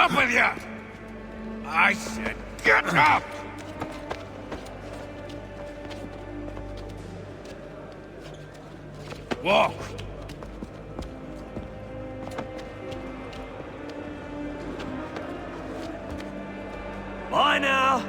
Up with you! I said get up! Walk! Bye now!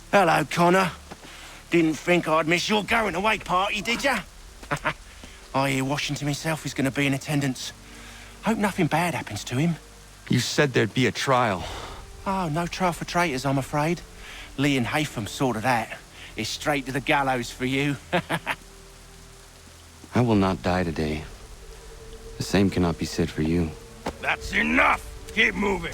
Hello, Connor. Didn't think I'd miss your going-away party, did ya? I hear Washington himself is going to be in attendance. Hope nothing bad happens to him. You said there'd be a trial. Oh, no trial for traitors, I'm afraid. Lee and Haytham sorted that. It's straight to the gallows for you. I will not die today. The same cannot be said for you. That's enough! Keep moving!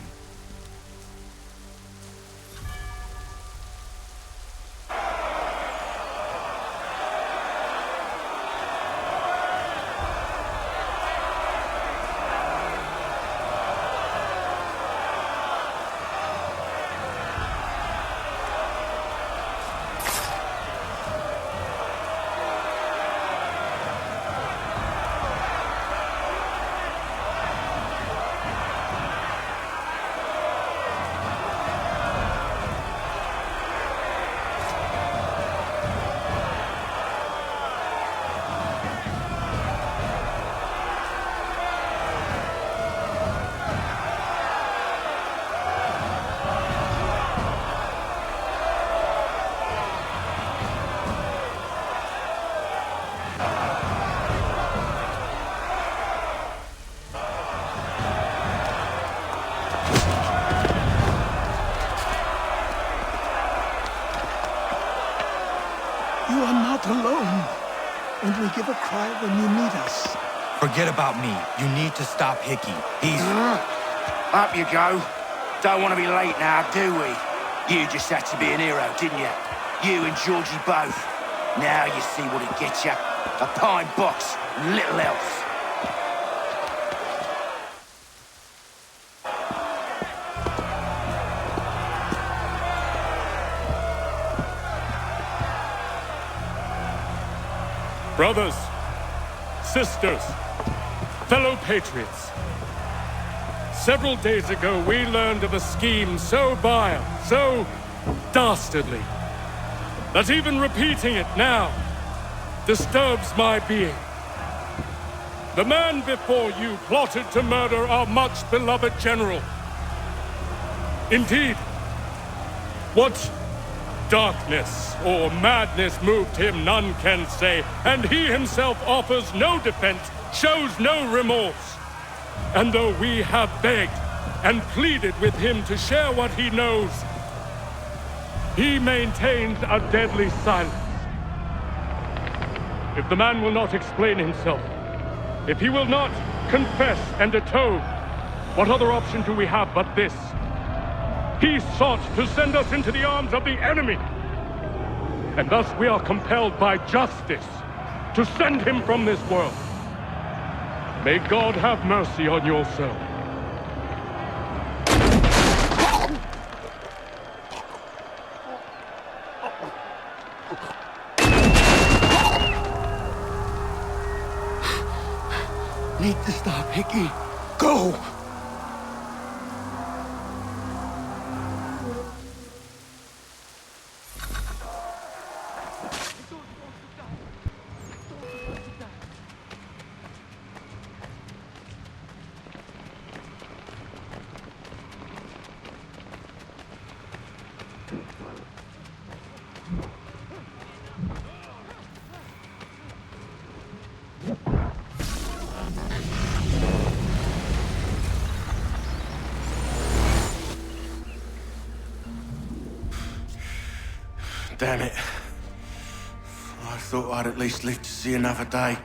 You are not alone. And we give a cry when you need us. Forget about me. You need to stop Hickey. He's... Up you go. Don't want to be late now, do we? You just had to be an hero, didn't you? You and Georgie both. Now you see what it gets you. A pine box, little else. Brothers, sisters, fellow patriots. Several days ago, we learned of a scheme so vile, so dastardly, that even repeating it now disturbs my being. The man before you plotted to murder our much-beloved general. Indeed, what darkness or madness moved him, none can say, and he himself offers no defense, shows no remorse. And though we have begged and pleaded with him to share what he knows, he maintains a deadly silence. If the man will not explain himself, if he will not confess and atone, what other option do we have but this? He sought to send us into the arms of the enemy. And thus we are compelled by justice to send him from this world. May God have mercy on your soul. Need to stop, Hickey. Go! Damn it. I thought I'd at least live to see another day.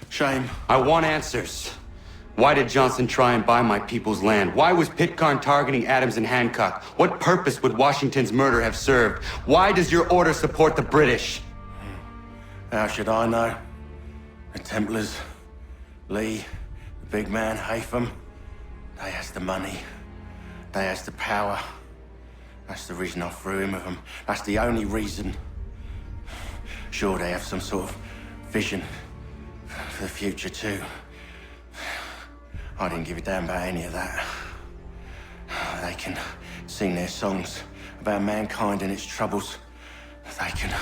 Shame. I want answers. Why did Johnson try and buy my people's land? Why was Pitcairn targeting Adams and Hancock? What purpose would Washington's murder have served? Why does your order support the British? How should I know? The Templars, Lee, the big man, Haytham, they has the money. They has the power. That's the reason I threw in with them. That's the only reason. Sure, they have some sort of vision for the future too. I didn't give a damn about any of that. They can sing their songs about mankind and its troubles. They can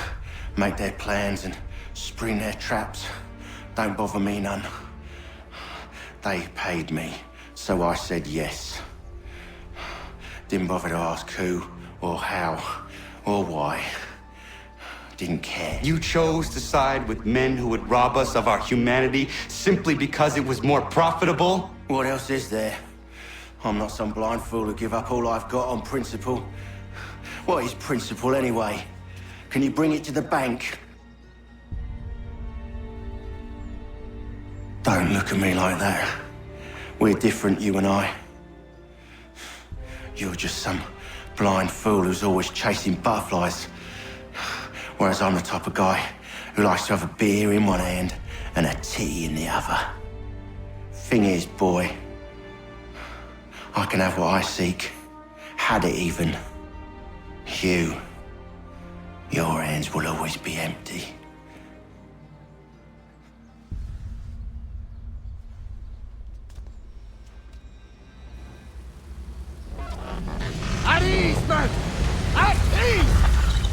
make their plans and spring their traps. Don't bother me none. They paid me, so I said yes. Didn't bother to ask who, or how, or why. Didn't care. You chose to side with men who would rob us of our humanity simply because it was more profitable? What else is there? I'm not some blind fool who give up all I've got on principle. What is principle anyway? Can you bring it to the bank? Don't look at me like that. We're different, you and I. You're just some blind fool who's always chasing butterflies. Whereas I'm the type of guy who likes to have a beer in one hand and a tea in the other. Thing is, boy, I can have what I seek. Had it even. Your hands will always be empty. At ease, men! At ease!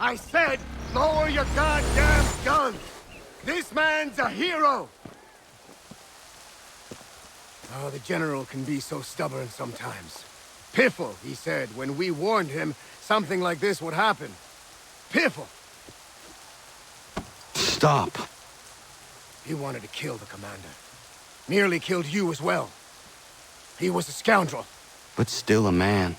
I said, lower your goddamn gun! This man's a hero! Oh, the General can be so stubborn sometimes. Piffle, he said, when we warned him something like this would happen. Piffle! Stop. He wanted to kill the commander. Nearly killed you as well. He was a scoundrel. But still a man.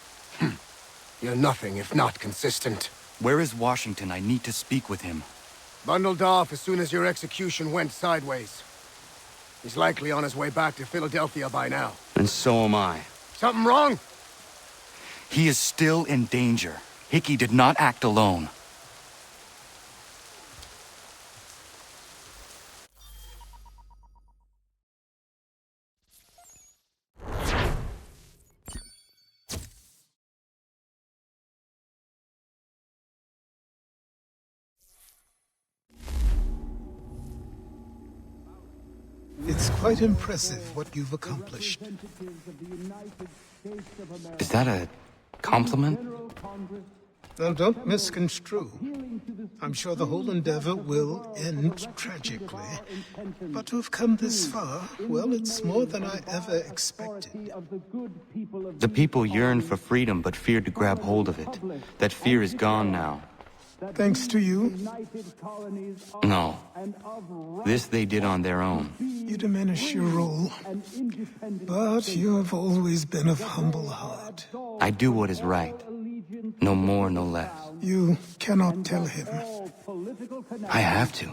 You're nothing if not consistent. Where is Washington? I need to speak with him. Bundled off as soon as your execution went sideways. He's likely on his way back to Philadelphia by now. And so am I. Something wrong? He is still in danger. Hickey did not act alone. It's quite impressive what you've accomplished. Is that a compliment? Now, don't misconstrue. I'm sure the whole endeavor will end tragically. But to have come this far, well, it's more than I ever expected. The people yearned for freedom but feared to grab hold of it. That fear is gone now. Thanks to you. No. This they did on their own. You diminish your role. But you have always been of humble heart. I do what is right. No more, no less. You cannot tell him. I have to.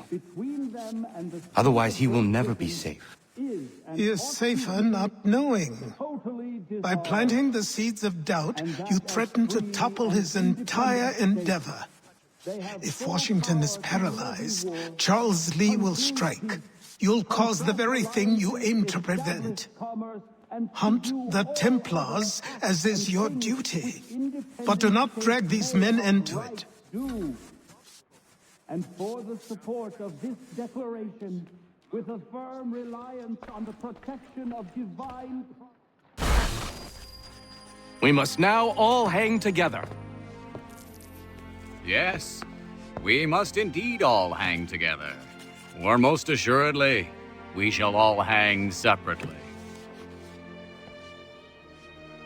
Otherwise, he will never be safe. He is safer not knowing. By planting the seeds of doubt, you threaten to topple his entire endeavor. If Washington is paralyzed, Charles Lee will strike. You'll cause the very thing you aim to prevent. Hunt the Templars, as is your duty. But do not drag these men into it. And for the support of this declaration, with a firm reliance on the protection of divine... We must now all hang together. Yes, we must indeed all hang together. Or most assuredly, we shall all hang separately.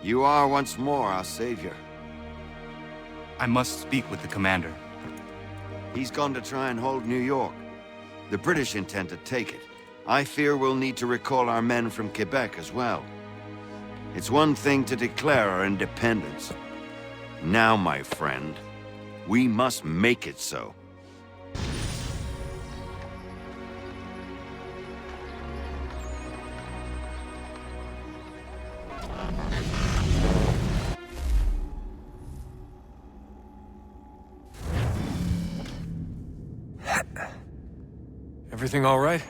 You are once more our savior. I must speak with the commander. He's gone to try and hold New York. The British intend to take it. I fear we'll need to recall our men from Quebec as well. It's one thing to declare our independence, Now, my friend, we must make it so. Everything all right?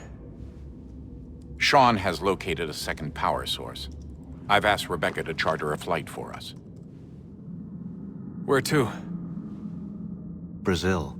Sean has located a second power source. I've asked Rebecca to charter a flight for us. Where to? Brazil.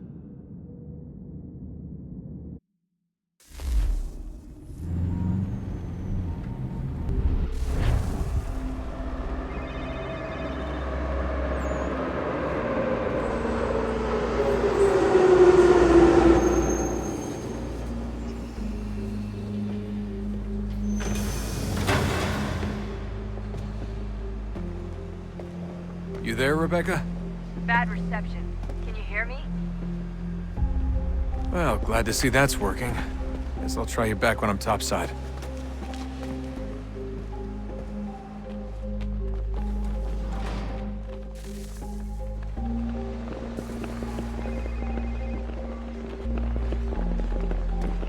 You there, Rebecca? Bad reception. Can you hear me? Well, glad to see that's working. Guess I'll try you back when I'm topside.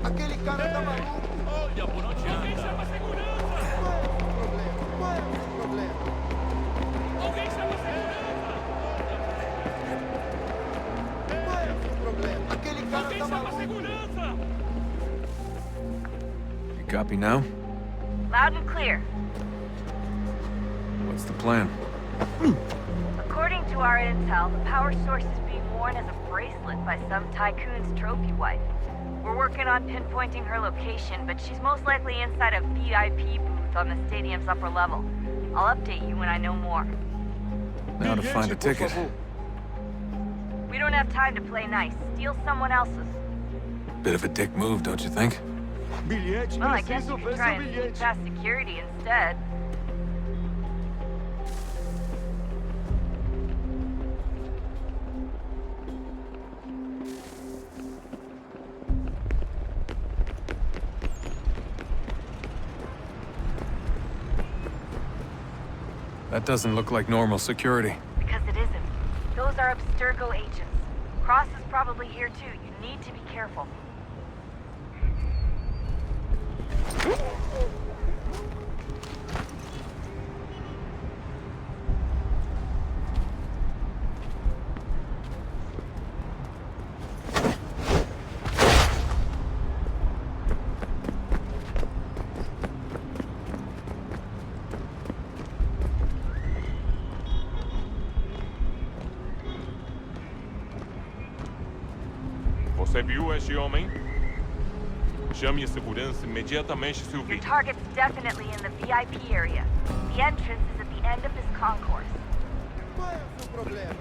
Aquele cara tá maluco. Olha, por onde anda? Qual é o problema? Alguém chama segurança! Qual é o problema? Aquele cara tá maluco. You copy now? Loud and clear. What's the plan? According to our intel, the power source is being worn as a bracelet by some tycoon's trophy wife. We're working on pinpointing her location, but she's most likely inside a VIP booth on the stadium's upper level. I'll update you when I know more. Now to find a ticket. We don't have time to play nice. Steal someone else's. Bit of a dick move, don't you think? Well, I guess you could try and sneak past security instead. That doesn't look like normal security. Because it isn't. Those are Abstergo agents. Cross is probably here too. You need to be careful. Você viu este homem? Chame a segurança imediatamente se o Your vir. target's definitely in the VIP area. The entrance is at the end of this concourse. Qual é o seu problema?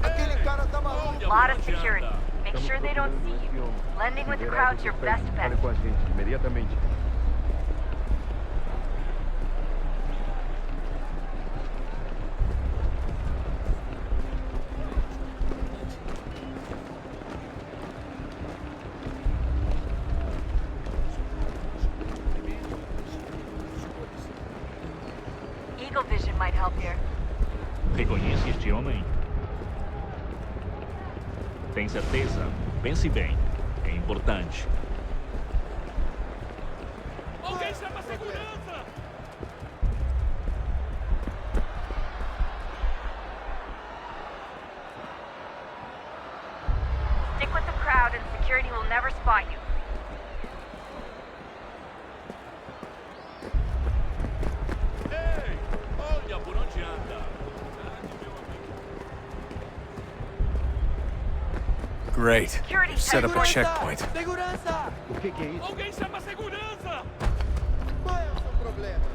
Aquele cara tá maluco. A lot of security. Make sure they don't see you. Blending with the crowd's your best bet. Fale com a gente, imediatamente. Eagle vision might help here. Reconhece este homem? Tem certeza? Pense bem. É importante. Alguém chama a segurança! Stick with the crowd and security will never spot you. Ei! Olha por onde anda! Great. Set up a checkpoint. Segurança! O que é isso? Alguém chama a segurança! Qual é o seu problema?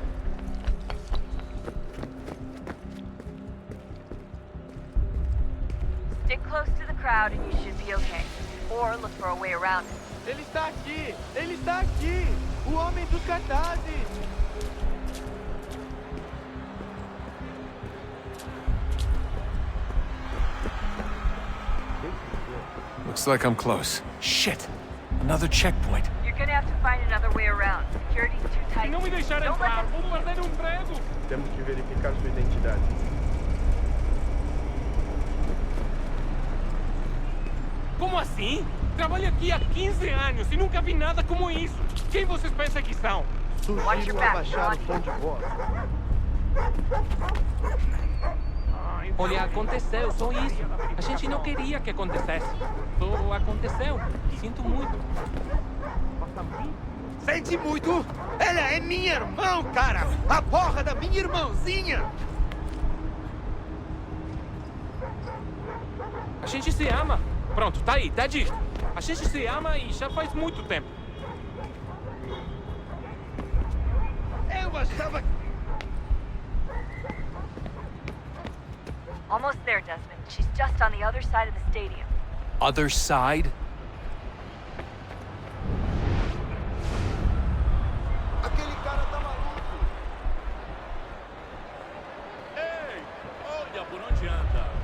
Stick close to the crowd and you should be okay. Or look for a way around it. Ele está aqui! Ele está aqui! O homem dos cartazes! like I'm close. Shit! Another checkpoint. You're gonna have to find another way around. Security's too tight. Não me deixar Don't let entrar, them vou perder emprego. Temos que verificar sua identidade. Como assim? Trabalho aqui há 15 anos e nunca vi nada como isso. Quem vocês pensam que são? Sugiro abaixar o tom de voz. Olha, aconteceu, só isso. A gente não queria que acontecesse. Só aconteceu. Sinto muito. Sente muito? Ela é minha irmã, cara! A porra da minha irmãzinha! A gente se ama. Pronto, tá aí, tá dito. A gente se ama e já faz muito tempo. Eu achava... Almost there, Desmond. She's just on the other side of the stadium. Other side? Aquele cara tá maluco. Ei, olha por onde anda.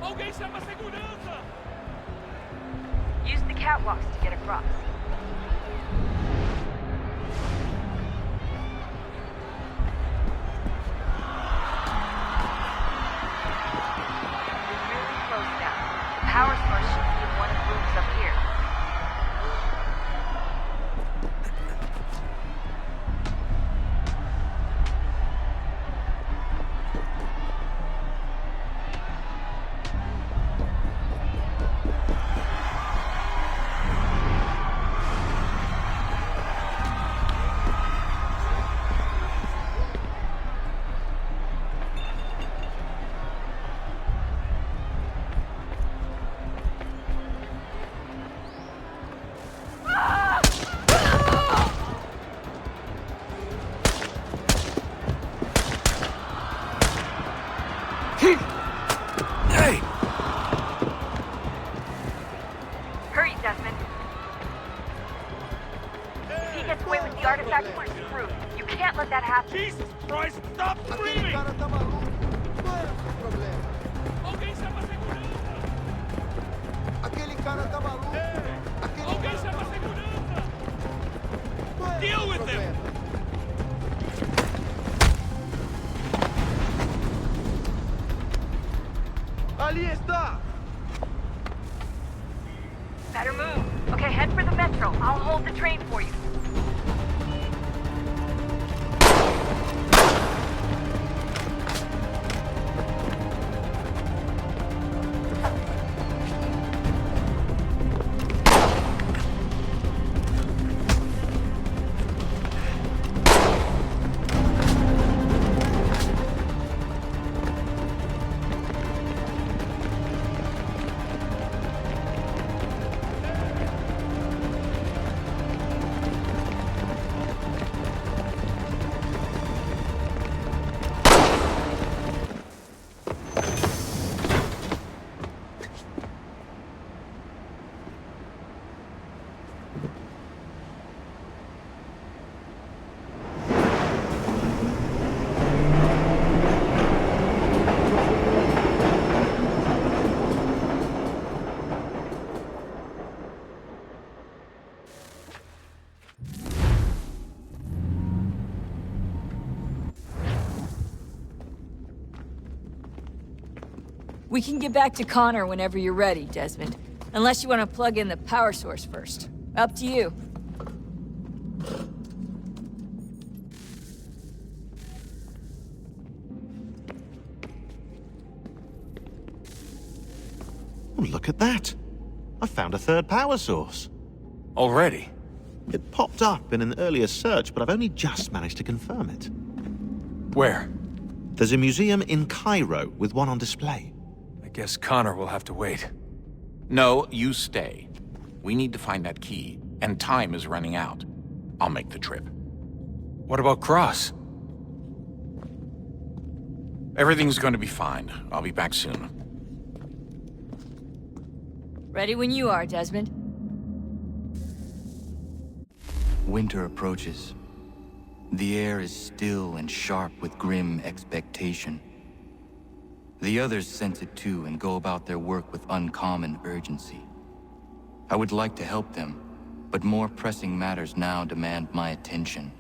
Alguém chama a segurança! Use the catwalks to get across. You're really close now. The power source should be in one of the rooms up here. Hey! Hurry, Desmond. If he gets away with the artifact, we're screwed. You can't let that happen. Jesus Christ, stop screaming! Cara tá maluco. Qual é o seu problema? Alguém chama a segurança! Aquele cara tá maluco. Alguém chama a segurança! Deal with him! Ali está! Better move. Okay, head for the metro. I'll hold the train for you. We can get back to Connor whenever you're ready, Desmond. Unless you want to plug in the power source first. Up to you. Oh, look at that. I found a third power source. Already? It popped up in an earlier search, but I've only just managed to confirm it. Where? There's a museum in Cairo with one on display. I guess Connor will have to wait. No, you stay. We need to find that key, and time is running out. I'll make the trip. What about Cross? Everything's going to be fine. I'll be back soon. Ready when you are, Desmond. Winter approaches. The air is still and sharp with grim expectation. The others sense it too and go about their work with uncommon urgency. I would like to help them, but more pressing matters now demand my attention.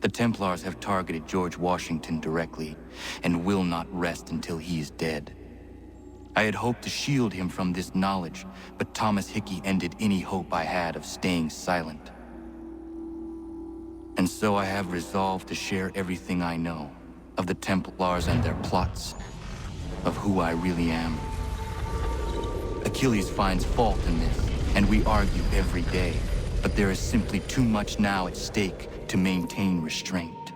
The Templars have targeted George Washington directly, and will not rest until he is dead. I had hoped to shield him from this knowledge, but Thomas Hickey ended any hope I had of staying silent. And so I have resolved to share everything I know of the Templars and their plots, of who I really am. Achilles finds fault in this, and we argue every day, but there is simply too much now at stake to maintain restraint.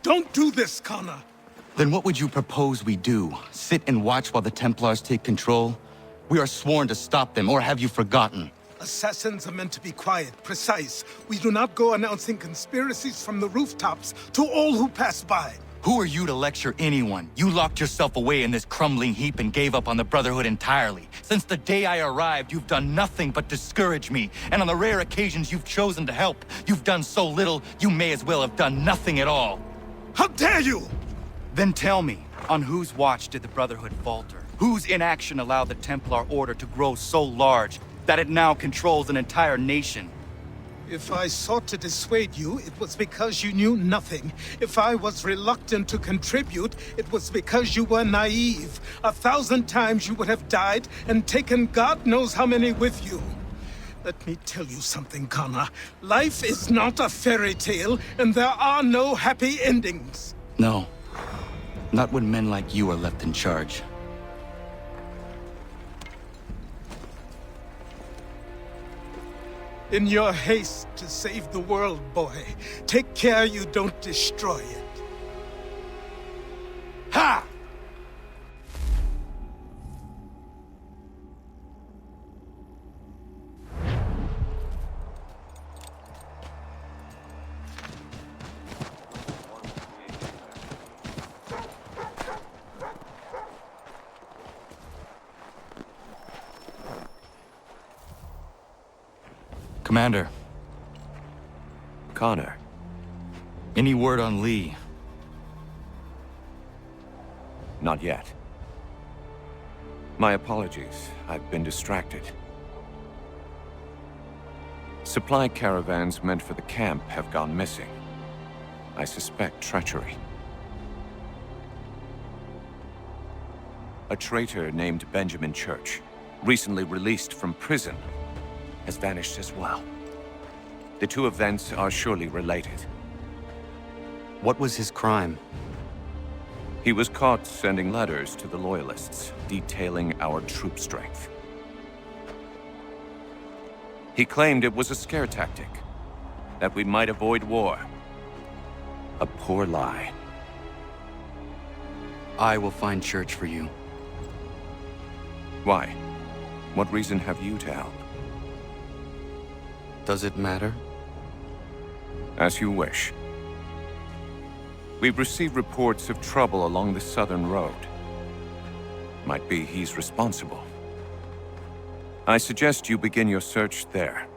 Don't do this, Connor! Then what would you propose we do? Sit and watch while the Templars take control? We are sworn to stop them, or have you forgotten? Assassins are meant to be quiet, precise. We do not go announcing conspiracies from the rooftops to all who pass by. Who are you to lecture anyone? You locked yourself away in this crumbling heap and gave up on the Brotherhood entirely. Since the day I arrived, you've done nothing but discourage me. And on the rare occasions you've chosen to help, you've done so little, you may as well have done nothing at all. How dare you! Then tell me, on whose watch did the Brotherhood falter? Whose inaction allowed the Templar Order to grow so large that it now controls an entire nation? If I sought to dissuade you, it was because you knew nothing. If I was reluctant to contribute, it was because you were naive. 1,000 times you would have died and taken God knows how many with you. Let me tell you something, Connor. Life is not a fairy tale, and there are no happy endings. No. Not when men like you are left in charge. In your haste to save the world, boy, take care you don't destroy it. Ha! Commander. Connor. Any word on Lee? Not yet. My apologies. I've been distracted. Supply caravans meant for the camp have gone missing. I suspect treachery. A traitor named Benjamin Church, recently released from prison, has vanished as well. The two events are surely related. What was his crime? He was caught sending letters to the Loyalists, detailing our troop strength. He claimed it was a scare tactic, that we might avoid war. A poor lie. I will find Church for you. Why? What reason have you to help? Does it matter? As you wish. We've received reports of trouble along the southern road. Might be he's responsible. I suggest you begin your search there.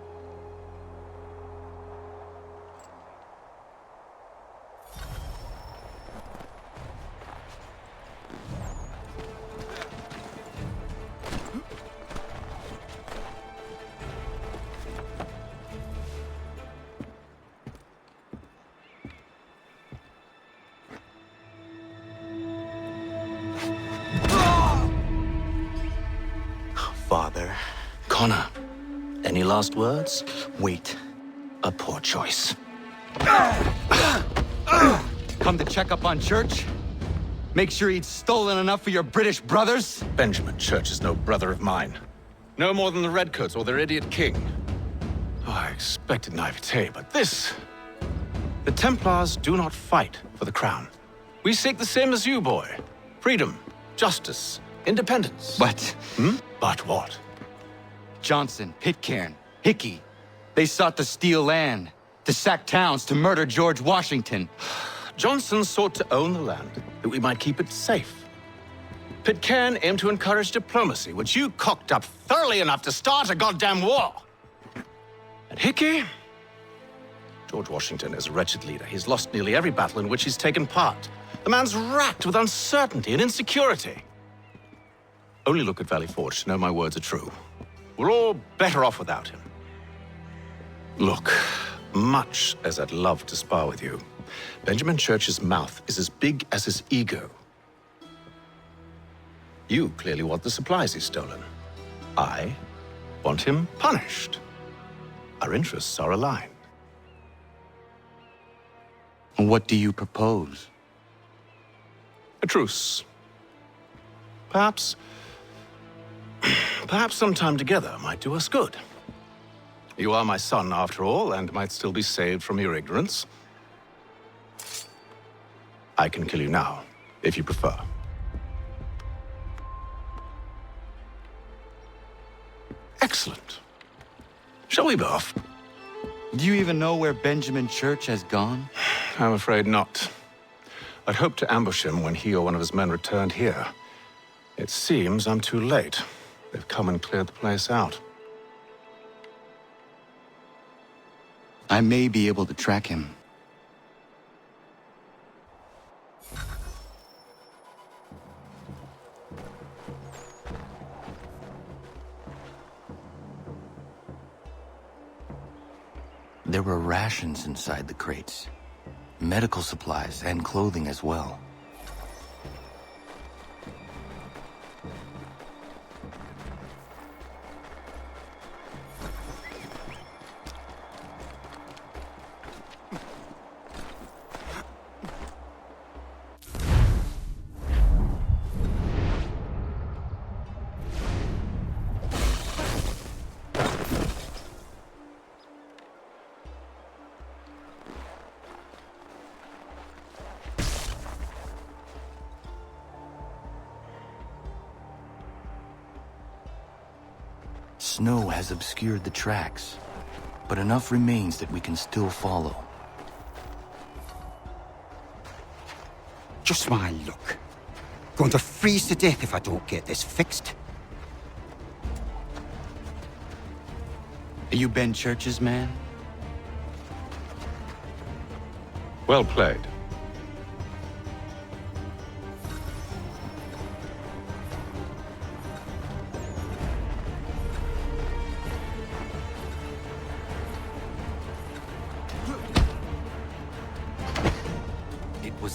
Father. Connor. Any last words? Wait. A poor choice. Come to check up on Church? Make sure he'd stolen enough for your British brothers? Benjamin Church is no brother of mine. No more than the Redcoats or their idiot king. Oh, I expected naivete, but this... The Templars do not fight for the crown. We seek the same as you, boy. Freedom, justice, independence. But... But what? Johnson, Pitcairn, Hickey. They sought to steal land, to sack towns, to murder George Washington. Johnson sought to own the land that we might keep it safe. Pitcairn aimed to encourage diplomacy, which you cocked up thoroughly enough to start a goddamn war. And Hickey? George Washington is a wretched leader. He's lost nearly every battle in which he's taken part. The man's racked with uncertainty and insecurity. Only look at Valley Forge to know my words are true. We're all better off without him. Look, much as I'd love to spar with you, Benjamin Church's mouth is as big as his ego. You clearly want the supplies he's stolen. I want him punished. Our interests are aligned. What do you propose? A truce. Perhaps some time together might do us good. You are my son, after all, and might still be saved from your ignorance. I can kill you now, if you prefer. Excellent. Shall we be off? Do you even know where Benjamin Church has gone? I'm afraid not. I'd hoped to ambush him when he or one of his men returned here. It seems I'm too late. They've come and cleared the place out. I may be able to track him. There were rations inside the crates. Medical supplies and clothing as well. Snow has obscured the tracks, but enough remains that we can still follow. Just my luck. Going to freeze to death if I don't get this fixed. Are you Ben Church's man? Well played.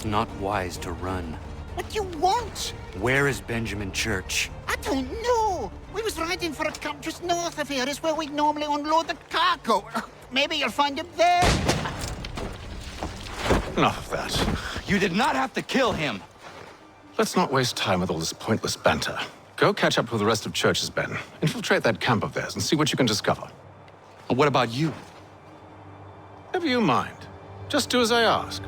Not wise to run. What do you want? Where is Benjamin Church? I don't know. We was riding for a camp just north of here. Is where we'd normally unload the cargo. Maybe you'll find him there. Enough of that. You did not have to kill him. Let's not waste time with all this pointless banter. Go catch up with the rest of Church's men. Infiltrate that camp of theirs and see what you can discover. And what about you? Never you mind. Just do as I ask.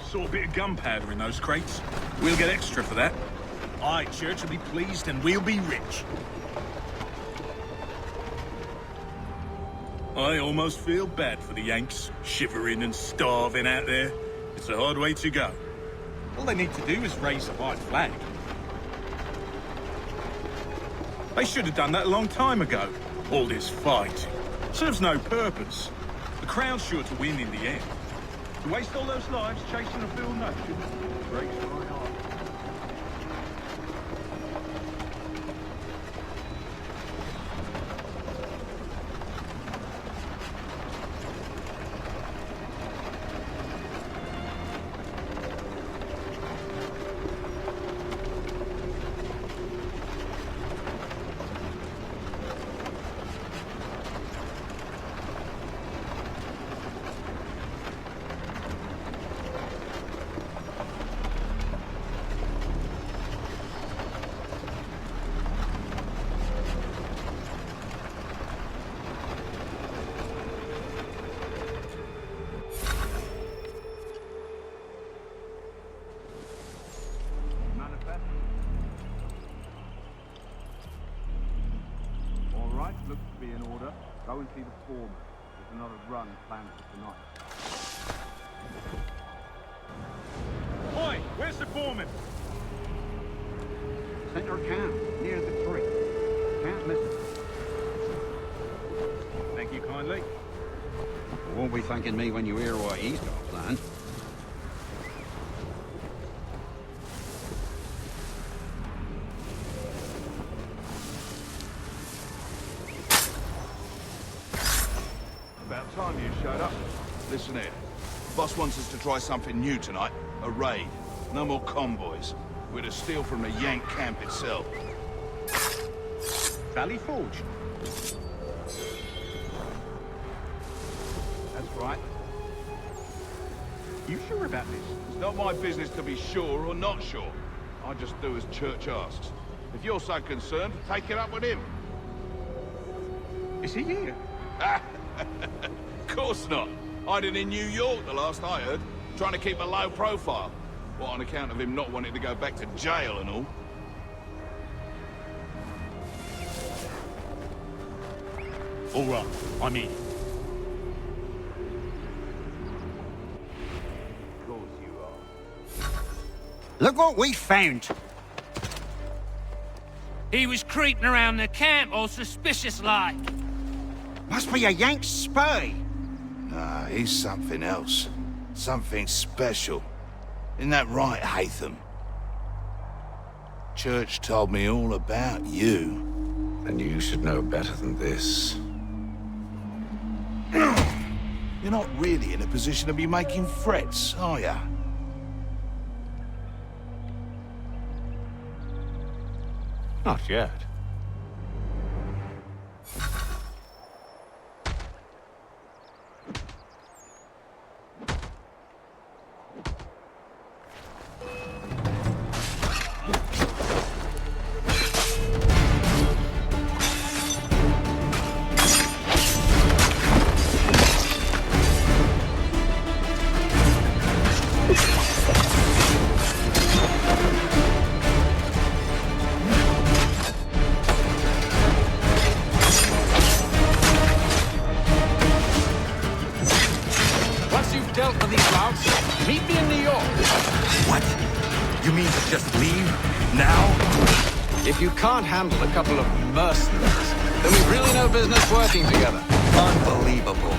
Saw a bit of gunpowder in those crates. We'll get extra for that. Aye, Church will be pleased and we'll be rich. I almost feel bad for the Yanks, shivering and starving out there. It's a hard way to go. All they need to do is raise a white flag. They should have done that a long time ago. All this fighting serves no purpose. The Crown's sure to win in the end. To waste all those lives chasing a field nation breaks my heart. Go and see the foreman. There's another run planned for tonight. Oi, where's the foreman? Center camp, near the tree. Can't miss it. Thank you kindly. You won't be thanking me when you hear what he's got planned. About time you showed up. Listen here. Boss wants us to try something new tonight. A raid. No more convoys. We're to steal from the Yank camp itself. Valley Forge. That's right. You sure about this? It's not my business to be sure or not sure. I just do as Church asks. If you're so concerned, take it up with him. Is he here? Of course not. Hiding in New York, the last I heard. Trying to keep a low profile. What, on account of him not wanting to go back to jail and all? All right, I'm in. Of course you are. Look what we found. He was creeping around the camp all suspicious-like. Must be a Yank spy. Nah, he's something else. Something special. Isn't that right, Haytham? Church told me all about you. And you should know better than this. You're not really in a position to be making threats, are ya? Not yet. If you can't handle a couple of mercenaries, then we've really no business working together. Unbelievable.